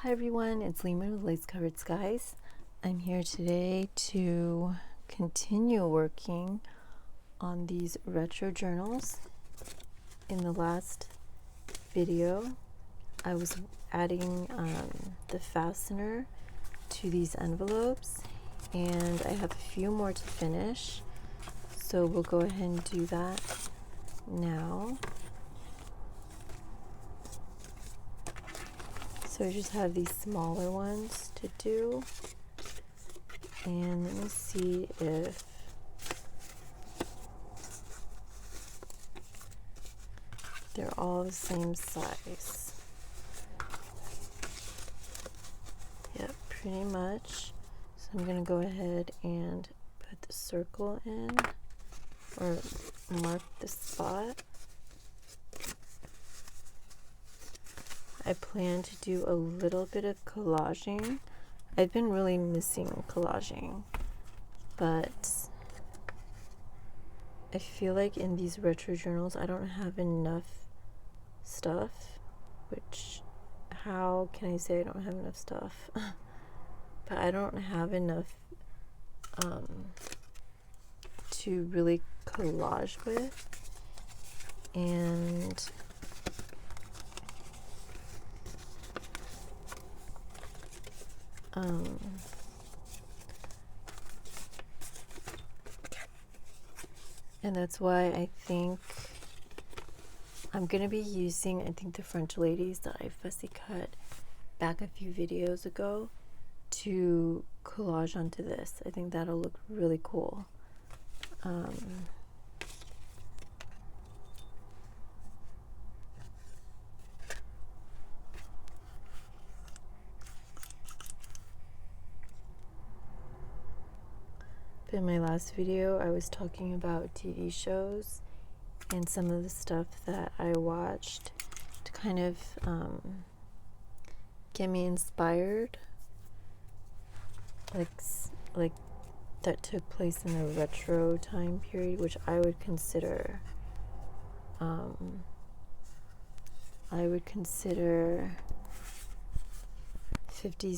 Hi everyone, it's Lima with Lace Covered Skies. I'm here today to continue working on these retro journals. In the last video, I was adding the fastener to these envelopes, and I have a few more to finish, so we'll go ahead and do that now. So I just have these smaller ones to do, and let me see if they're all the same size. Yep, pretty much. So I'm going to go ahead and put the circle in, or mark the spot. I plan to do a little bit of collaging. I've been really missing collaging, but I feel like in these retro journals I don't have enough stuff, which, how can I say I don't have enough stuff? But I don't have enough to really collage with, and that's why I think I'm going to be using, I think, the French ladies that I fussy cut back a few videos ago to collage onto this. I think that'll look really cool. In my last video, I was talking about TV shows and some of the stuff that I watched to kind of get me inspired, like that took place in the retro time period, which I would consider 50s,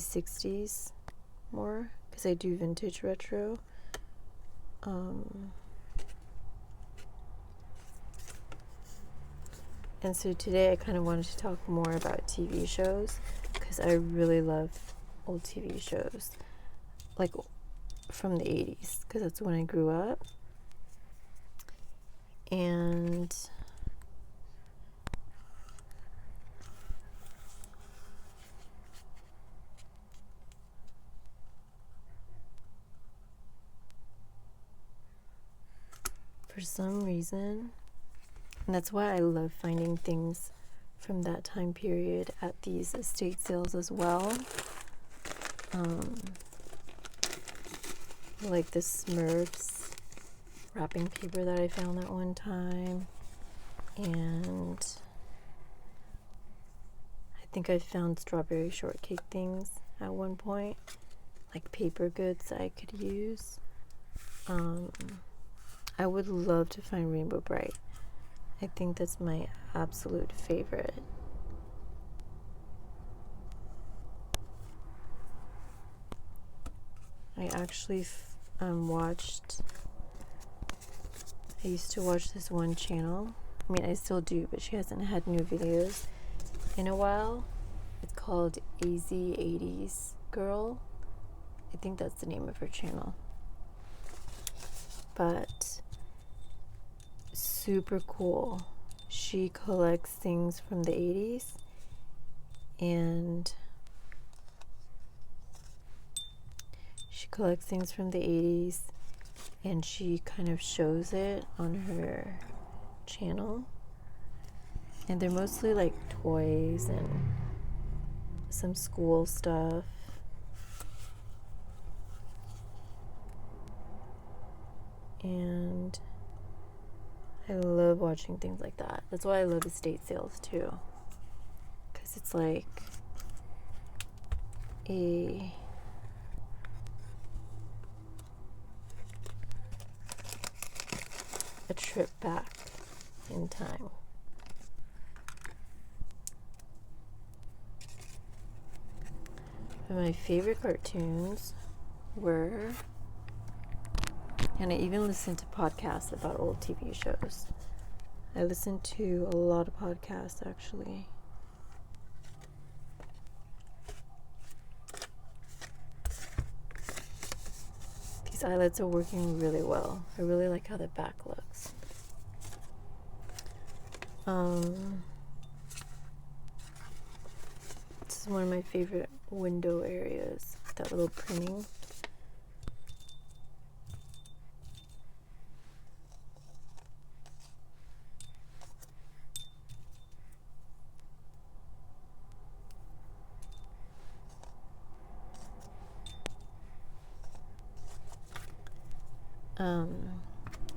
60s more, because I do vintage retro. And so today I kind of wanted to talk more about TV shows, because I really love old TV shows, like from the 80s, because that's when I grew up. And for some reason, and that's why I love finding things from that time period at these estate sales as well. Like the Smurfs wrapping paper that I found that one time, and I think I found strawberry shortcake things at one point, like paper goods I could use. I would love to find Rainbow Bright. I think that's my absolute favorite. I actually I used to watch this one channel. I mean, I still do, but she hasn't had new videos in a while. It's called AZ80s Girl. I think that's the name of her channel. But super cool. She collects things from the 80s, and she kind of shows it on her channel, and they're mostly like toys and some school stuff. And I love watching things like that. That's why I love estate sales too, because it's like a trip back in time. But my favorite cartoons were, and I even listened to podcasts about old TV shows. I listened to a lot of podcasts actually. These eyelids are working really well. I really like how the back looks. This is one of my favorite window areas, that little printing.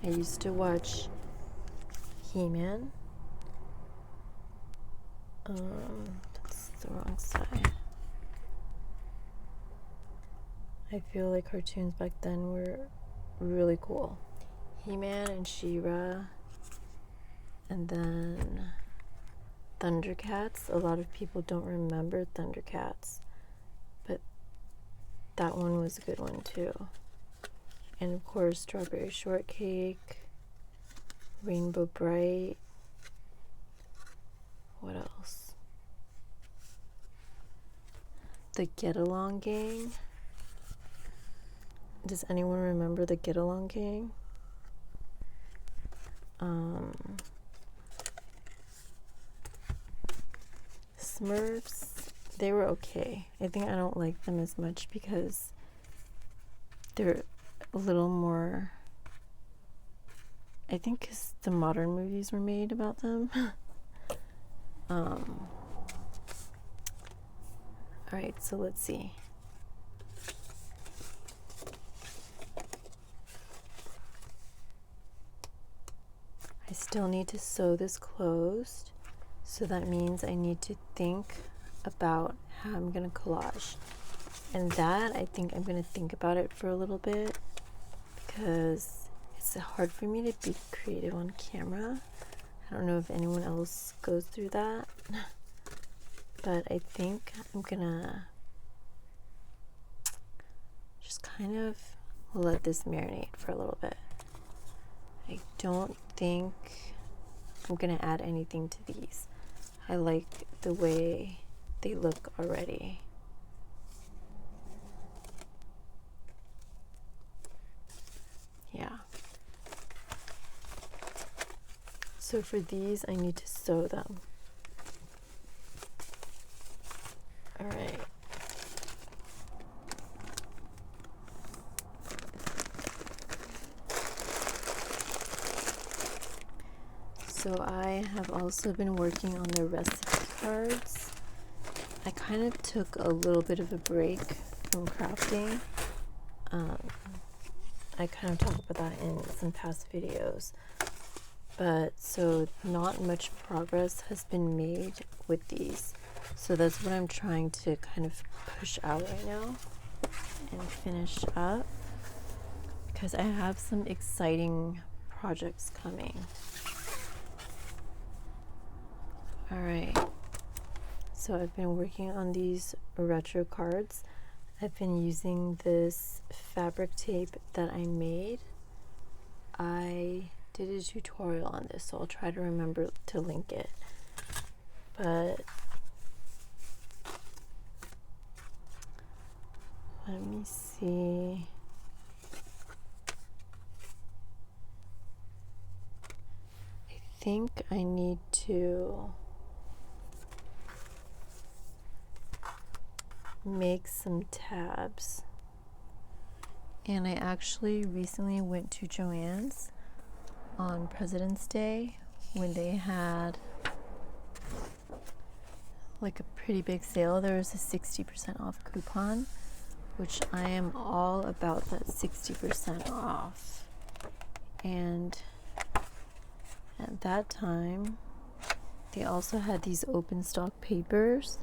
I used to watch He-Man. That's the wrong side. I feel like cartoons back then were really cool. He-Man and She-Ra, and then Thundercats. A lot of people don't remember Thundercats, but that one was a good one too. And of course, Strawberry Shortcake, Rainbow Bright. What else? The Get Along Gang. Does anyone remember the Get Along Gang? Smurfs, they were okay. I think I don't like them as much because they're a little more, I think because the modern movies were made about them. Alright, so let's see. I still need to sew this closed, so that means I need to think about how I'm going to collage. And that, I think I'm going to think about it for a little bit, because it's hard for me to be creative on camera. I don't know if anyone else goes through that, but I think I'm gonna just kind of let this marinate for a little bit. I don't think I'm gonna add anything to these. I like the way they look already. Yeah. So for these, I need to sew them. All right. So I have also been working on the recipe cards. I kind of took a little bit of a break from crafting. I kind of talked about that in some past videos. But so not much progress has been made with these. So that's what I'm trying to kind of push out right now and finish up, because I have some exciting projects coming. All right. So I've been working on these retro cards. I've been using this fabric tape that I made. I did a tutorial on this, so I'll try to remember to link it. But let me see. I think I need to make some tabs. And I actually recently went to Joann's on President's Day when they had like a pretty big sale. There was a 60% off coupon, which I am all about that 60% off. And at that time, they also had these open stock papers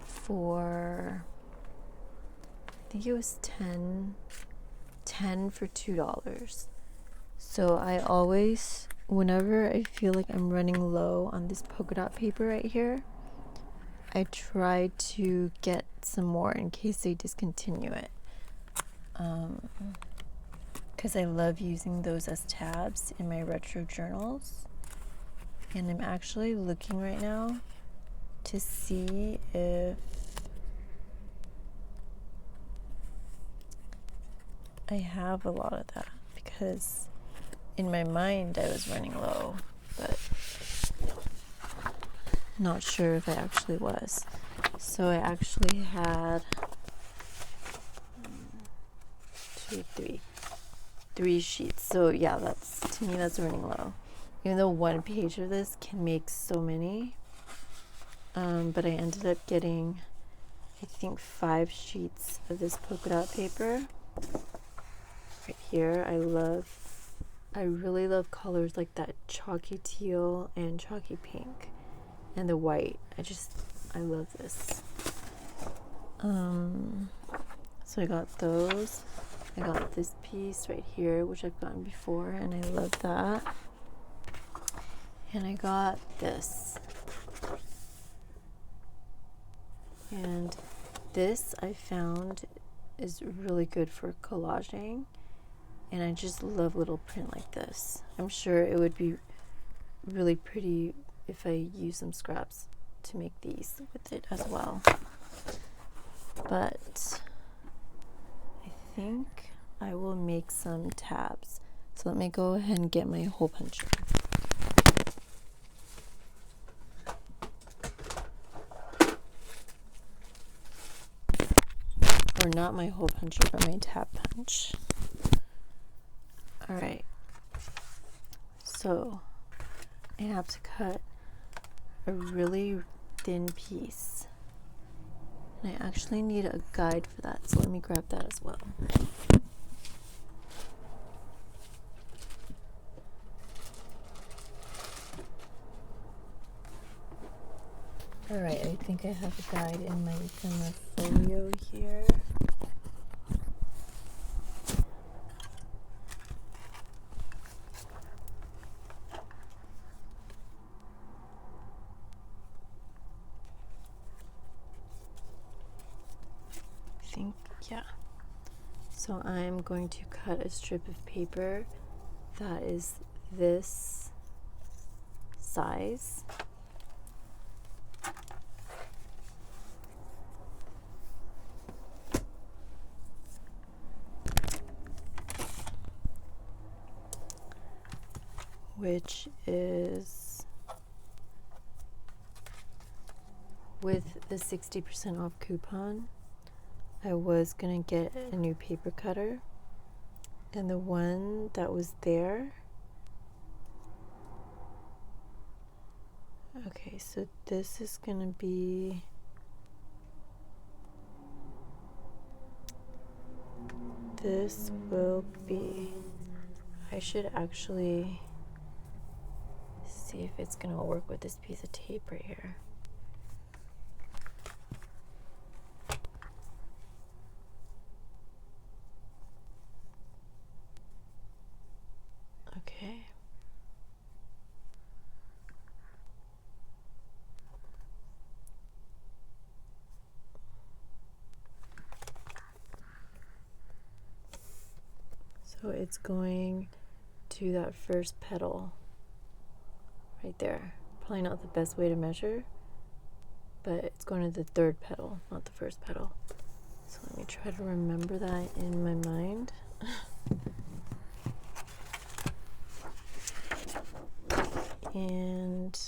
for, I think it was 10 for $2. So I always, whenever I feel like I'm running low on this polka dot paper right here, I tried to get some more in case they discontinue it, because I love using those as tabs in my retro journals. And I'm actually looking right now to see if I have a lot of that, because in my mind I was running low, but not sure if I actually was. So I actually had 3 sheets. So yeah, that's, to me, that's running low. Even though one page of this can make so many, but I ended up getting, I think, 5 sheets of this polka dot paper right here. I really love colors like that chalky teal and chalky pink and the white. I love this. So I got those. I got this piece right here, which I've gotten before, and I love that. And I got this. And this I found is really good for collaging, and I just love little print like this. I'm sure it would be really pretty if I use some scraps to make these with it as well. But I think I will make some tabs. So let me go ahead and get my hole puncher. Or not my hole puncher, but my tab punch. Alright. So I have to cut a really thin piece. And I actually need a guide for that, so let me grab that as well. Alright, I think I have a guide in my folio here. Yeah. So I'm going to cut a strip of paper that is this size. Which is with the 60% off coupon. I was gonna get a new paper cutter, and the one that was there. Okay, so this is gonna be I should actually see if it's gonna work with this piece of tape right here. Okay. So it's going to that first petal right there. Probably not the best way to measure, but it's going to the third petal, not the first petal. So let me try to remember that in my mind. And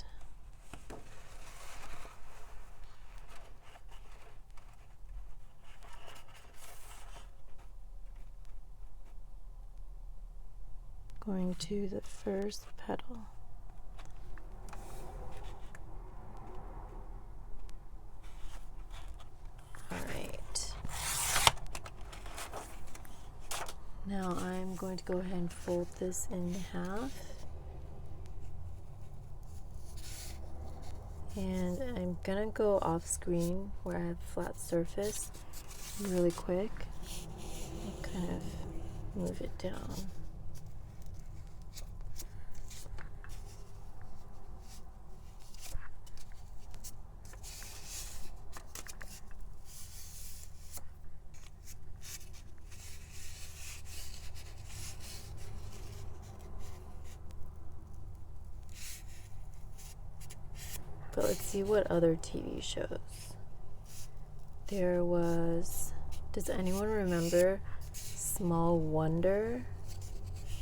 going to the first petal. All right. Now I'm going to go ahead and fold this in half. And I'm gonna go off screen where I have flat surface really quick and kind of move it down. but let's see what other TV shows. There was, does anyone remember Small Wonder?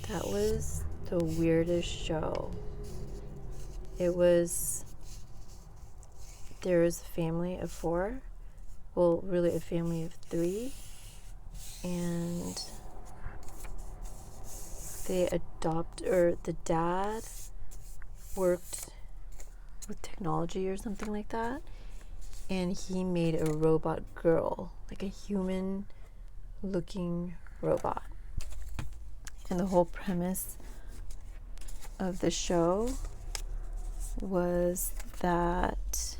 That was the weirdest show. There was a family of 4, well, really a family of 3, and the dad worked with technology or something like that, and he made a robot girl, like a human looking robot. And the whole premise of the show was that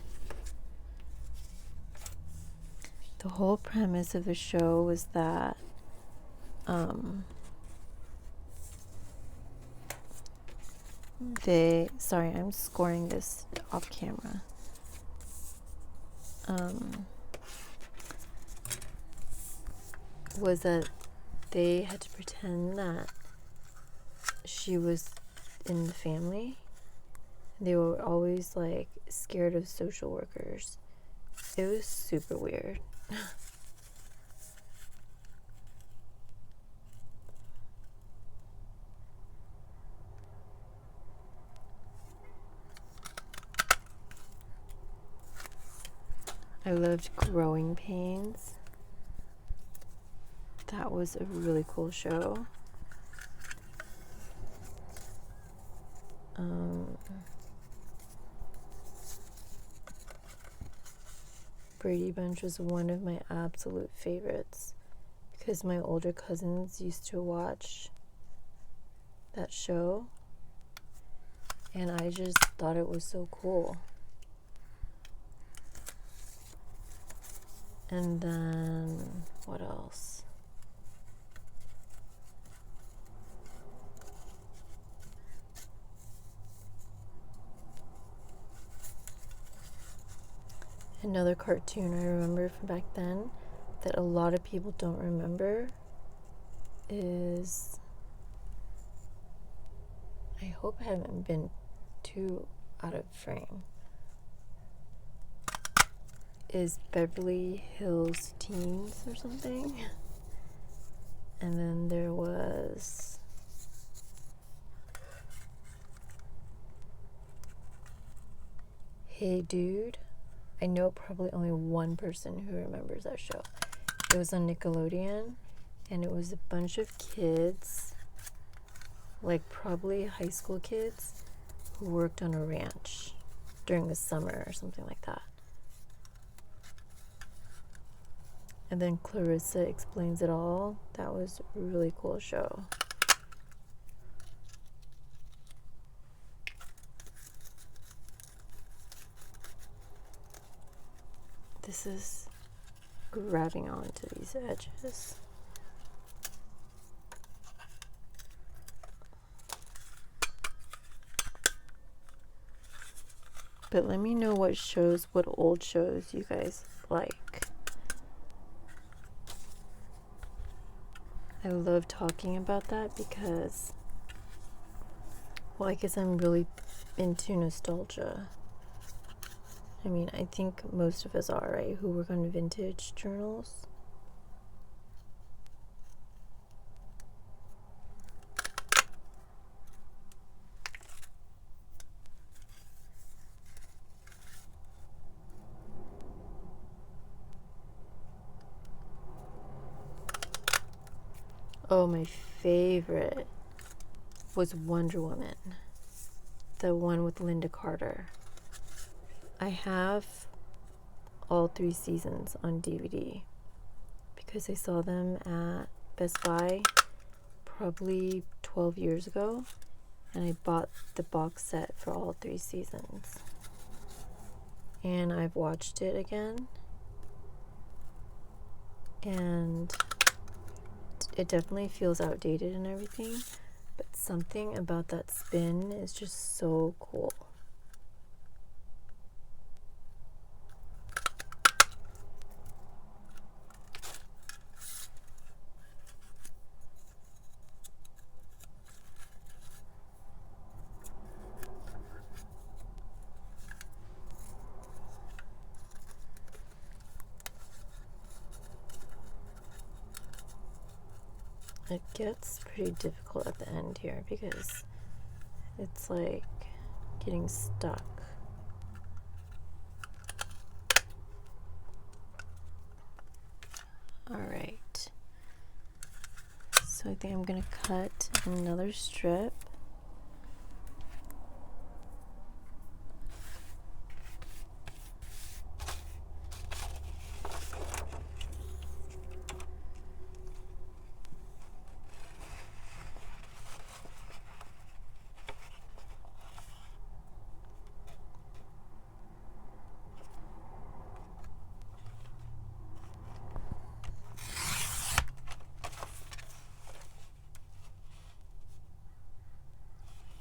I'm scoring this off camera. Was that they had to pretend that she was in the family. They were always like scared of social workers. It was super weird. I loved Growing Pains. That was a really cool show. Brady Bunch was one of my absolute favorites because my older cousins used to watch that show, and I just thought it was so cool. And then, what else? Another cartoon I remember from back then that a lot of people don't remember is, I hope I haven't been too out of frame, is Beverly Hills Teens or something. And then there was Hey Dude. I know probably only one person who remembers that show. It was on Nickelodeon, and it was a bunch of kids, like probably high school kids, who worked on a ranch during the summer or something like that. And then Clarissa Explains It All. That was a really cool show. This is grabbing onto these edges. But let me know what old shows you guys like. I love talking about that because, well, I guess I'm really into nostalgia. I mean, I think most of us are, right, who work on vintage journals. Oh, my favorite was Wonder Woman, the one with Linda Carter. I have all 3 seasons on DVD because I saw them at Best Buy probably 12 years ago, and I bought the box set for all 3 seasons. And I've watched it again, and it definitely feels outdated and everything, but something about that spin is just so cool. it gets pretty difficult at the end here because it's like getting stuck. All right, so I think I'm gonna cut another strip.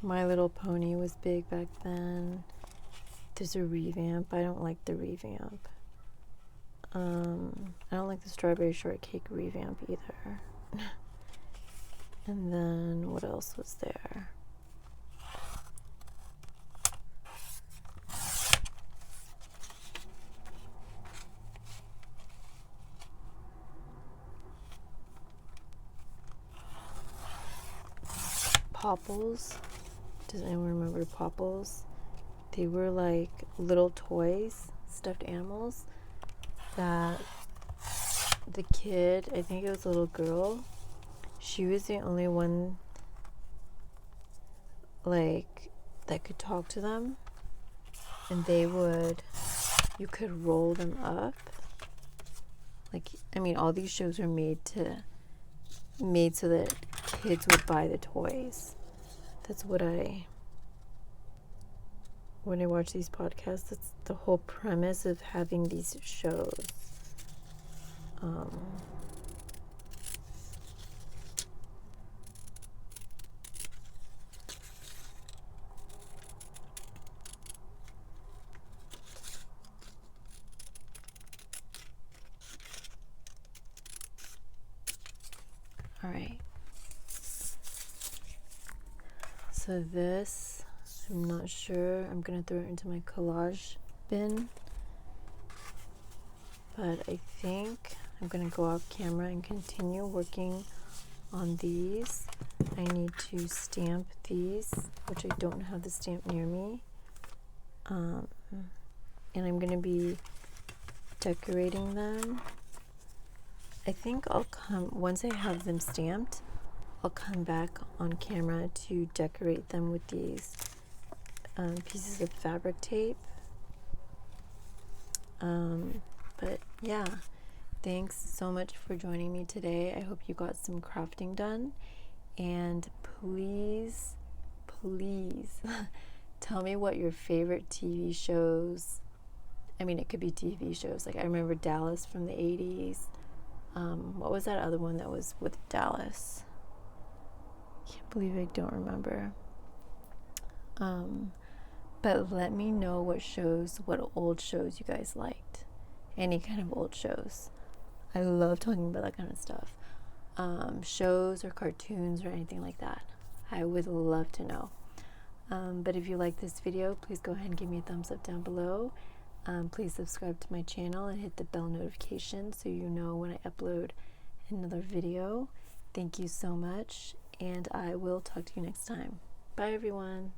My Little Pony was big back then. There's a revamp. I don't like the revamp. I don't like the Strawberry Shortcake revamp either. And then what else was there? Popples. Does anyone remember Popples? They were like little toys, stuffed animals that the kid, I think it was a little girl, she was the only one like that could talk to them, and you could roll them up. Like, I mean, all these shows were made so that kids would buy the toys. That's when I watch these podcasts, that's the whole premise of having these shows. All right. So this, I'm not sure. I'm going to throw it into my collage bin. But I think I'm going to go off camera and continue working on these. I need to stamp these, which I don't have the stamp near me. And I'm going to be decorating them. I think I'll once I have them stamped, I'll come back on camera to decorate them with these pieces of fabric tape. But yeah, thanks so much for joining me today. I hope you got some crafting done, and please tell me what your favorite TV shows, I mean, it could be TV shows, like I remember Dallas from the 80s. What was that other one that was with Dallas? Can't believe I don't remember. But let me know what old shows you guys liked. Any kind of old shows. I love talking about that kind of stuff. Shows or cartoons or anything like that. I would love to know. But if you like this video, please go ahead and give me a thumbs up down below. Please subscribe to my channel and hit the bell notification so you know when I upload another video. Thank you so much, and I will talk to you next time. Bye, everyone.